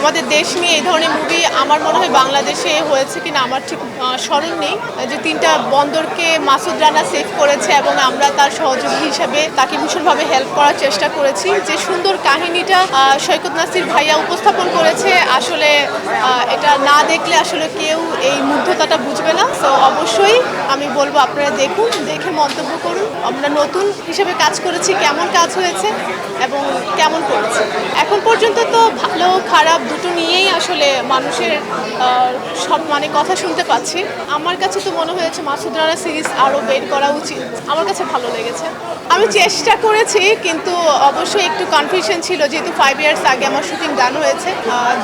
আমাদের দেশ নিয়ে এই ধরনের মুভি আমার মনে হয় বাংলাদেশে হয়েছে কিনা আমার ঠিক স্মরণ নেই, যে 3টা বন্দরকে মাসুদ রানা সেভ করেছে এবং আমরা তার সহযোগী হিসেবে তাকে ভীষণভাবে হেল্প করার চেষ্টা করেছি। যে সুন্দর কাহিনীটা সৈকত নাসির ভাইয়া উপস্থাপন করেছে, আসলে এটা না দেখলে আসলে কেউ এই মুগ্ধতাটা বুঝবে না। তো অবশ্যই আমি বলবো আপনারা দেখুন, দেখে মন্তব্য করুন। আমরা নতুন হিসেবে কাজ করেছি, কেমন কাজ হয়েছে এবং কেমন করেছে। এখন পর্যন্ত তো ভালো খারাপ দুটো নিয়েই আসলে মানুষের সব কথা শুনতে পাচ্ছি। আমার কাছে তো মনে হয়েছে মাসুদ রানা সিরিজ আরও বের করা উচিত। আমার কাছে ভালো লেগেছে। আমি চেষ্টা করেছি, কিন্তু অবশ্যই একটু কনফিউশন ছিল, যেহেতু 5 ইয়ার্স আগে আমার শুটিং ডান হয়েছে।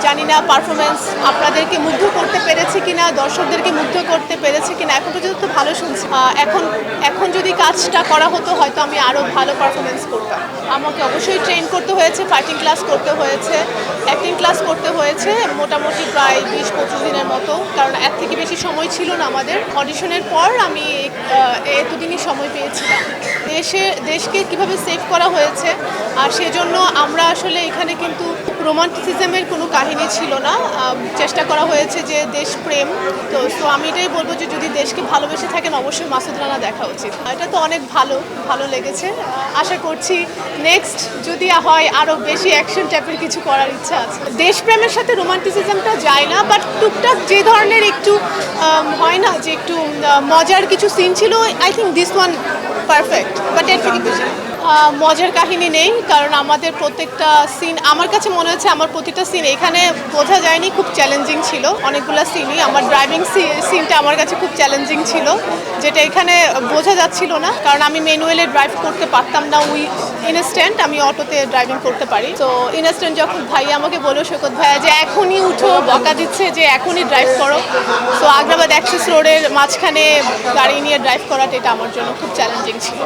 জানি না পারফরমেন্স আপনাদেরকে মুগ্ধ করতে পেরেছে কিনা, দর্শকদেরকে মুগ্ধ করতে পেরেছে কিনা। এখন পর্যন্ত তো ভালো শুনছি। এখন যদি কাজটা করা হতো হয়তো আমি আরও ভালো পারফরমেন্স করতাম। আমাকে অবশ্যই ট্রেন করতে হয়েছে, ফাইটিং ক্লাস করতে হয়েছে, অ্যাক্টিং ক্লাস করতে হয়েছে, মোটামুটি প্রায় 20-25 দিনের মতো, কারণ এর থেকে বেশি সময় ছিল না আমাদের। অডিশনের পর আমি এতদিনই সময় পেয়েছিলাম। দেশকে কিভাবে সেভ করা হয়েছে, আর সেজন্য আমরা আসলে এখানে কিন্তু রোমান্টিসিজমের কোনো কাহিনী ছিল না। চেষ্টা করা হয়েছে যে দেশপ্রেম। তো আমি এটাই বলবো যে যদি দেশকে ভালোবেসে থাকেন অবশ্যই মাসুদ রানা দেখা উচিত। এটা তো অনেক ভালো লেগেছে। আশা করছি নেক্সট যদি হয় আরও বেশি অ্যাকশন টাইপের কিছু করার ইচ্ছা আছে। দেশপ্রেমের সাথে রোমান্টিসিজমটা যায় না, বাট টুকটাক যে ধরনের একটু হয় না যে একটু মজার কিছু সিন ছিল, I think this one perfect. But এর থেকে বেশি মজার কাহিনী নেই, কারণ আমাদের প্রত্যেকটা সিন আমার কাছে মনে হচ্ছে আমার প্রতিটা সিন এখানে বোঝা যায়নি, খুব চ্যালেঞ্জিং ছিল। অনেকগুলো সিনই আমার ড্রাইভিং সিনটা আমার কাছে খুব চ্যালেঞ্জিং ছিল, যেটা এখানে বোঝা যাচ্ছিল না, কারণ আমি ম্যানুয়ালে ড্রাইভ করতে পারতাম না। ইনস্ট্যান্ট আমি অটোতে ড্রাইভিং করতে পারি। তো ইনস্ট্যান্ট যখন ভাইয়া আমাকে বলল সৈকত ভাইয়া যে এখনই উঠো, বকা দিচ্ছে যে এখনই ড্রাইভ করো, তো আগ্রাবাদ অ্যাক্সেস রোডের মাঝখানে গাড়ি নিয়ে ড্রাইভ করাটা এটা আমার জন্য খুব চ্যালেঞ্জিং ছিল।